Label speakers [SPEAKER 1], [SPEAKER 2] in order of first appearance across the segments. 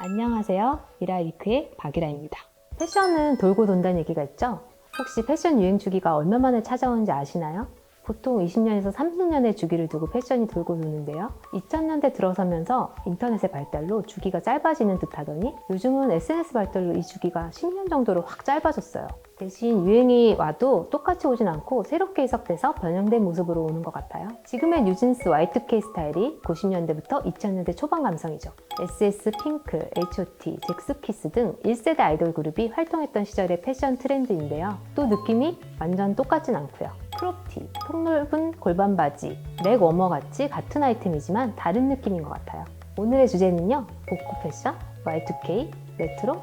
[SPEAKER 1] 안녕하세요. 이라이크의 박이라입니다. 패션은 돌고 돈다는 얘기가 있죠? 혹시 패션 유행 주기가 얼마 만에 찾아오는지 아시나요? 보통 20년에서 30년의 주기를 두고 패션이 돌고 도는데요. 2000년대 들어서면서 인터넷의 발달로 주기가 짧아지는 듯 하더니 요즘은 SNS 발달로 이 주기가 10년 정도로 확 짧아졌어요. 대신 유행이 와도 똑같이 오진 않고 새롭게 해석돼서 변형된 모습으로 오는 것 같아요. 지금의 뉴진스 Y2K 스타일이 90년대부터 2000년대 초반 감성이죠. SS, 핑크, H.O.T, 잭스키스 등 1세대 아이돌 그룹이 활동했던 시절의 패션 트렌드인데요. 또 느낌이 완전 똑같진 않고요. 크롭티, 폭넓은 골반 바지, 렉 워머 같이 같은 아이템이지만 다른 느낌인 것 같아요. 오늘의 주제는요, 복고 패션, Y2K, 레트로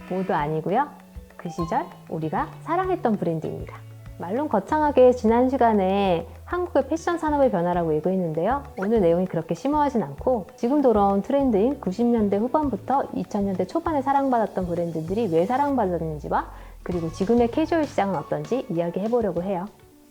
[SPEAKER 1] 모두 아니고요. 그 시절 우리가 사랑했던 브랜드입니다. 말론 거창하게 지난 시간에 한국의 패션 산업의 변화라고 예고했는데요. 오늘 내용이 그렇게 심오하진 않고 지금 돌아온 트렌드인 90년대 후반부터 2000년대 초반에 사랑받았던 브랜드들이 왜 사랑받았는지와 그리고 지금의 캐주얼 시장은 어떤지 이야기해보려고 해요.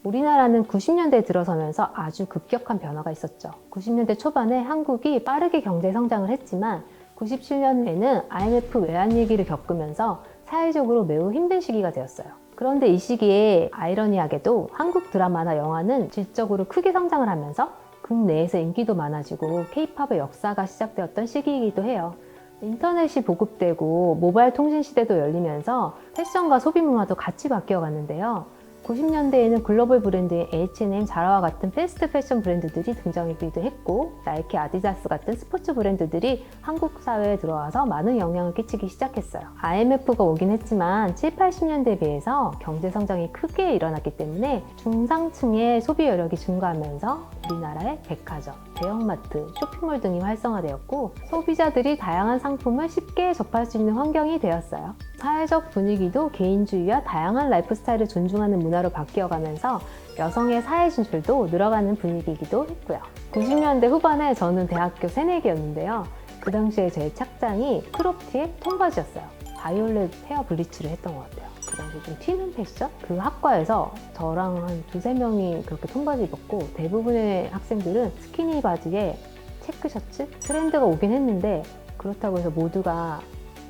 [SPEAKER 1] 우리나라는 90년대에 들어서면서 아주 급격한 변화가 있었죠. 90년대 초반에 한국이 빠르게 경제 성장을 했지만 97년에는 IMF 외환 위기를 겪으면서 사회적으로 매우 힘든 시기가 되었어요. 그런데 이 시기에 아이러니하게도 한국 드라마나 영화는 질적으로 크게 성장을 하면서 국내에서 인기도 많아지고 K-팝의 역사가 시작되었던 시기이기도 해요. 인터넷이 보급되고 모바일 통신 시대도 열리면서 패션과 소비 문화도 같이 바뀌어갔는데요. 90년대에는 글로벌 브랜드인 H&M, 자라와 같은 패스트 패션 브랜드들이 등장하기도 했고 나이키, 아디다스 같은 스포츠 브랜드들이 한국 사회에 들어와서 많은 영향을 끼치기 시작했어요. IMF가 오긴 했지만 7, 80년대에 비해서 경제 성장이 크게 일어났기 때문에 중상층의 소비 여력이 증가하면서 우리나라의 백화점, 대형마트, 쇼핑몰 등이 활성화되었고 소비자들이 다양한 상품을 쉽게 접할 수 있는 환경이 되었어요. 사회적 분위기도 개인주의와 다양한 라이프 스타일을 존중하는 문화로 바뀌어가면서 여성의 사회 진출도 늘어가는 분위기이기도 했고요. 90년대 후반에 저는 대학교 새내기였는데요. 그 당시에 제 착장이 크롭티에 통바지였어요. 바이올렛 헤어 블리치를 했던 것 같아요. 그 당시 좀 튀는 패션? 그 학과에서 저랑 한 두세 명이 그렇게 통바지 입었고 대부분의 학생들은 스키니 바지에 체크 셔츠? 트렌드가 오긴 했는데 그렇다고 해서 모두가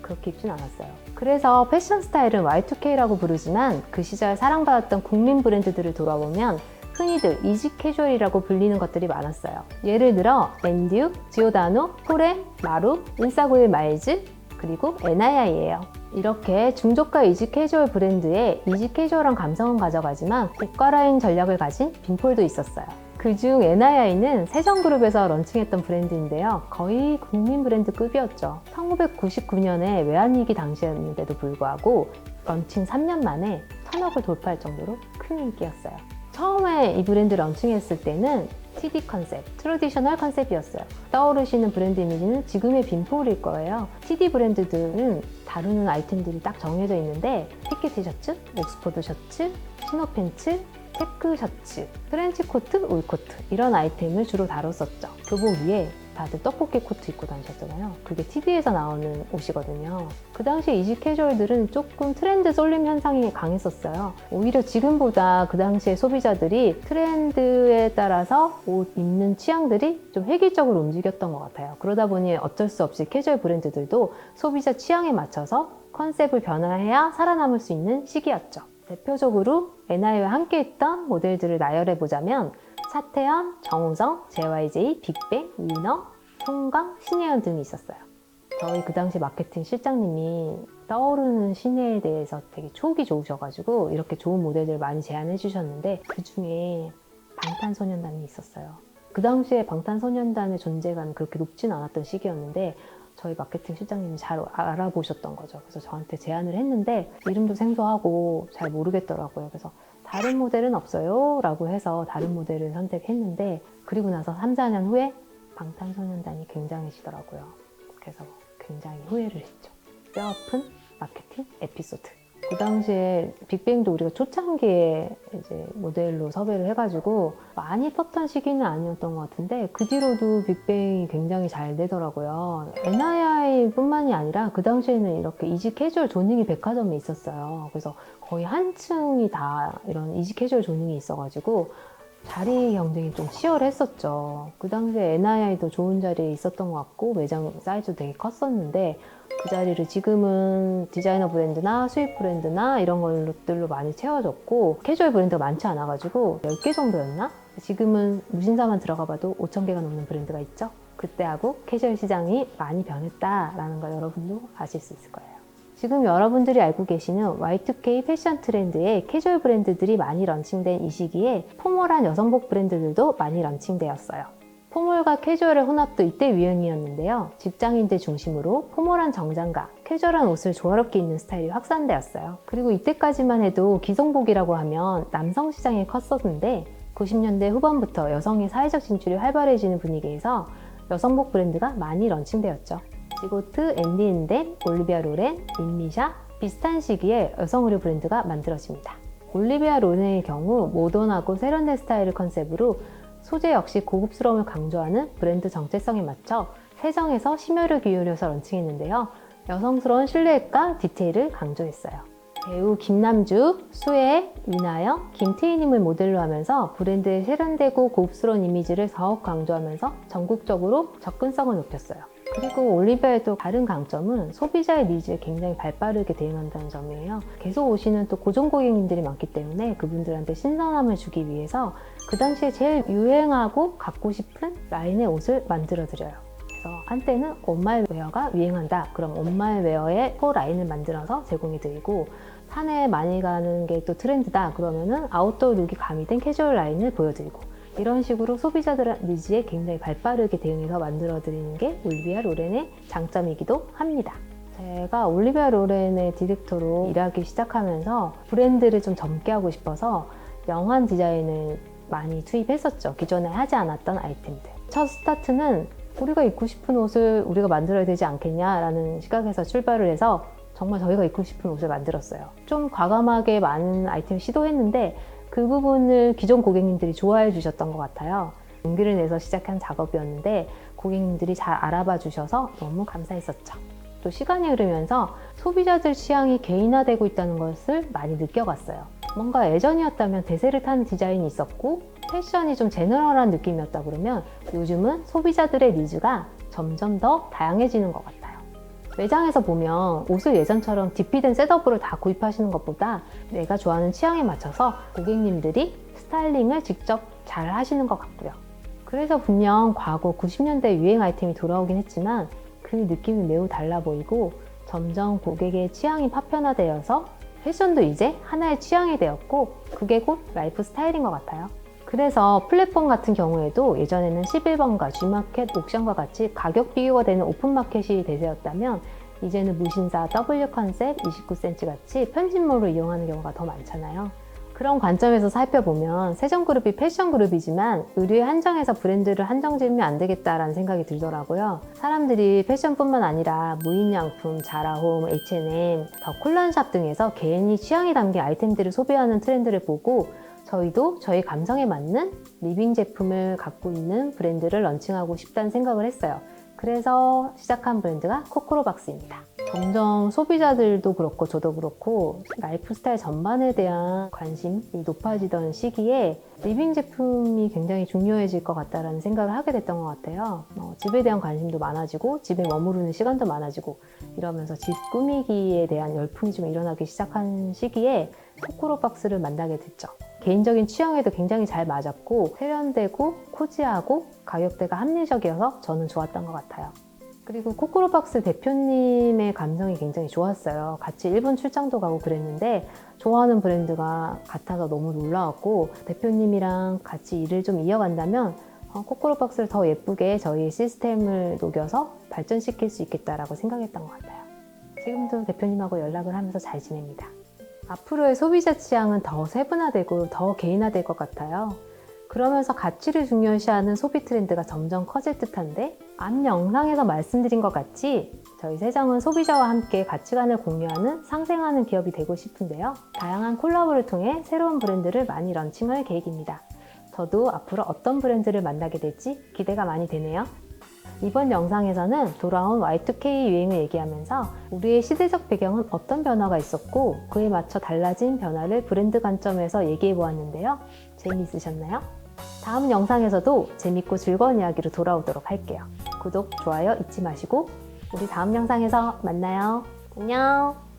[SPEAKER 1] 그렇게 입진 않았어요. 그래서 패션 스타일은 Y2K라고 부르지만 그 시절 사랑받았던 국민 브랜드들을 돌아보면 흔히들 이지 캐주얼이라고 불리는 것들이 많았어요. 예를 들어 엔듀, 지오다노, 포렘, 마루, 1491 마일즈, 그리고 NII예요. 이렇게 중저가 이지 캐주얼 브랜드에 이지 캐주얼한 감성은 가져가지만 고가 라인 전략을 가진 빈폴도 있었어요. 그중 NII는 세정그룹에서 런칭했던 브랜드인데요. 거의 국민 브랜드급이었죠. 1999년에 외환위기 당시였는데도 불구하고 런칭 3년 만에 1000억을 돌파할 정도로 큰 인기였어요. 처음에 이 브랜드 런칭했을 때는 TD 컨셉, 트래디셔널 컨셉이었어요. 떠오르시는 브랜드 이미지는 지금의 빈폴일 거예요. TD 브랜드들은 다루는 아이템들이 딱 정해져 있는데 피켓 티셔츠, 옥스퍼드 셔츠, 치노 팬츠, 체크 셔츠, 트렌치 코트, 울 코트 이런 아이템을 주로 다뤘었죠. 교복 위에 다들 떡볶이 코트 입고 다니셨잖아요. 그게 TD에서 나오는 옷이거든요. 그 당시 이지 캐주얼들은 조금 트렌드 쏠림 현상이 강했었어요. 오히려 지금보다 그 당시에 소비자들이 트렌드에 따라서 옷 입는 취향들이 좀 획일적으로 움직였던 것 같아요. 그러다 보니 어쩔 수 없이 캐주얼 브랜드들도 소비자 취향에 맞춰서 컨셉을 변화해야 살아남을 수 있는 시기였죠. 대표적으로 NI와 함께 했던 모델들을 나열해보자면 차태현, 정우성, JYJ, 빅뱅, 위너, 송강, 신예은 등이 있었어요. 저희 그 당시 마케팅 실장님이 떠오르는 신예에 대해서 되게 촉이 좋으셔가지고 이렇게 좋은 모델들을 많이 제안해 주셨는데 그 중에 방탄소년단이 있었어요. 그 당시에 방탄소년단의 존재감이 그렇게 높진 않았던 시기였는데 저희 마케팅 실장님이 잘 알아보셨던 거죠. 그래서 저한테 제안을 했는데 이름도 생소하고 잘 모르겠더라고요. 그래서 다른 모델은 없어요? 라고 해서 다른 모델을 선택했는데 그리고 나서 3, 4년 후에 방탄소년단이 굉장해지더라고요. 그래서 굉장히 후회를 했죠. 뼈아픈 마케팅 에피소드. 그 당시에 빅뱅도 우리가 초창기에 이제 모델로 섭외를 해가지고 많이 떴던 시기는 아니었던 것 같은데 그 뒤로도 빅뱅이 굉장히 잘 되더라고요. NII 뿐만이 아니라 그 당시에는 이렇게 이지 캐주얼 조닝이 백화점에 있었어요. 그래서 거의 한 층이 다 이런 이지 캐주얼 조닝이 있어가지고 자리 경쟁이 좀 치열했었죠. 그 당시에 NII도 좋은 자리에 있었던 것 같고 매장 사이즈도 되게 컸었는데 그 자리를 지금은 디자이너 브랜드나 수입 브랜드나 이런 것들로 많이 채워졌고 캐주얼 브랜드가 많지 않아가지고 10개 정도였나? 지금은 무신사만 들어가 봐도 5,000개가 넘는 브랜드가 있죠. 그때하고 캐주얼 시장이 많이 변했다라는 걸 여러분도 아실 수 있을 거예요. 지금 여러분들이 알고 계시는 Y2K 패션 트렌드에 캐주얼 브랜드들이 많이 런칭된 이 시기에 포멀한 여성복 브랜드들도 많이 런칭되었어요. 포멀과 캐주얼의 혼합도 이때 유행이었는데요. 직장인들 중심으로 포멀한 정장과 캐주얼한 옷을 조화롭게 입는 스타일이 확산되었어요. 그리고 이때까지만 해도 기성복이라고 하면 남성 시장이 컸었는데 90년대 후반부터 여성의 사회적 진출이 활발해지는 분위기에서 여성복 브랜드가 많이 런칭되었죠. 지고트, 앤디 앤덴, 올리비아 로렌, 인미샤 비슷한 시기에 여성 의류 브랜드가 만들어집니다. 올리비아 로렌의 경우 모던하고 세련된 스타일을 컨셉으로 소재 역시 고급스러움을 강조하는 브랜드 정체성에 맞춰 세정에서 심혈을 기울여서 런칭했는데요. 여성스러운 실루엣과 디테일을 강조했어요. 배우 김남주, 수혜, 위나영, 김태희님을 모델로 하면서 브랜드의 세련되고 고급스러운 이미지를 더욱 강조하면서 전국적으로 접근성을 높였어요. 그리고 올리비아의 또 다른 강점은 소비자의 니즈에 굉장히 발빠르게 대응한다는 점이에요. 계속 오시는 또 고정 고객님들이 많기 때문에 그분들한테 신선함을 주기 위해서 그 당시에 제일 유행하고 갖고 싶은 라인의 옷을 만들어 드려요. 그래서 한때는 온마이웨어가 유행한다. 그럼 온마이웨어의 코 라인을 만들어서 제공해 드리고 산에 많이 가는 게 또 트렌드다. 그러면은 아웃도어 룩이 가미된 캐주얼 라인을 보여드리고 이런 식으로 소비자들의 니즈에 굉장히 발빠르게 대응해서 만들어드리는 게 올리비아 로렌의 장점이기도 합니다. 제가 올리비아 로렌의 디렉터로 일하기 시작하면서 브랜드를 좀 젊게 하고 싶어서 영한 디자인을 많이 투입했었죠. 기존에 하지 않았던 아이템들. 첫 스타트는 우리가 입고 싶은 옷을 우리가 만들어야 되지 않겠냐라는 시각에서 출발을 해서 정말 저희가 입고 싶은 옷을 만들었어요. 좀 과감하게 많은 아이템을 시도했는데 그 부분을 기존 고객님들이 좋아해 주셨던 것 같아요. 용기를 내서 시작한 작업이었는데 고객님들이 잘 알아봐 주셔서 너무 감사했었죠. 또 시간이 흐르면서 소비자들 취향이 개인화되고 있다는 것을 많이 느껴갔어요. 뭔가 예전이었다면 대세를 타는 디자인이 있었고 패션이 좀 제너럴한 느낌이었다 그러면 요즘은 소비자들의 니즈가 점점 더 다양해지는 것 같아요. 매장에서 보면 옷을 예전처럼 디피된 셋업으로 다 구입하시는 것보다 내가 좋아하는 취향에 맞춰서 고객님들이 스타일링을 직접 잘 하시는 것 같고요. 그래서 분명 과거 90년대 유행 아이템이 돌아오긴 했지만 그 느낌이 매우 달라 보이고 점점 고객의 취향이 파편화되어서 패션도 이제 하나의 취향이 되었고 그게 곧 라이프 스타일인 것 같아요. 그래서 플랫폼 같은 경우에도 예전에는 11번가, G마켓, 옥션과 같이 가격 비교가 되는 오픈마켓이 대세였다면 이제는 무신사, W컨셉, 29cm 같이 편집몰을 이용하는 경우가 더 많잖아요. 그런 관점에서 살펴보면 세정그룹이 패션그룹이지만 의류에 한정해서 브랜드를 한정 지으면 안 되겠다라는 생각이 들더라고요. 사람들이 패션뿐만 아니라 무인양품, 자라홈, H&M, 더 콜란샵 등에서 개인이 취향이 담긴 아이템들을 소비하는 트렌드를 보고 저희도 저희 감성에 맞는 리빙 제품을 갖고 있는 브랜드를 런칭하고 싶다는 생각을 했어요. 그래서 시작한 브랜드가 코코로박스입니다. 점점 소비자들도 그렇고 저도 그렇고 라이프 스타일 전반에 대한 관심이 높아지던 시기에 리빙 제품이 굉장히 중요해질 것 같다는 생각을 하게 됐던 것 같아요. 집에 대한 관심도 많아지고 집에 머무르는 시간도 많아지고 이러면서 집 꾸미기에 대한 열풍이 좀 일어나기 시작한 시기에 코코로박스를 만나게 됐죠. 개인적인 취향에도 굉장히 잘 맞았고 세련되고 코지하고 가격대가 합리적이어서 저는 좋았던 것 같아요. 그리고 코코로박스 대표님의 감성이 굉장히 좋았어요. 같이 일본 출장도 가고 그랬는데 좋아하는 브랜드가 같아서 너무 놀라웠고 대표님이랑 같이 일을 좀 이어간다면 코코로박스를 더 예쁘게 저희 시스템을 녹여서 발전시킬 수 있겠다라고 생각했던 것 같아요. 지금도 대표님하고 연락을 하면서 잘 지냅니다. 앞으로의 소비자 취향은 더 세분화되고 더 개인화될 것 같아요. 그러면서 가치를 중요시하는 소비 트렌드가 점점 커질 듯한데 앞 영상에서 말씀드린 것 같이 저희 세정은 소비자와 함께 가치관을 공유하는 상생하는 기업이 되고 싶은데요. 다양한 콜라보를 통해 새로운 브랜드를 많이 런칭할 계획입니다. 저도 앞으로 어떤 브랜드를 만나게 될지 기대가 많이 되네요. 이번 영상에서는 돌아온 Y2K 유행을 얘기하면서 우리의 시대적 배경은 어떤 변화가 있었고 그에 맞춰 달라진 변화를 브랜드 관점에서 얘기해 보았는데요. 재미있으셨나요? 다음 영상에서도 재밌고 즐거운 이야기로 돌아오도록 할게요. 구독, 좋아요 잊지 마시고 우리 다음 영상에서 만나요. 안녕.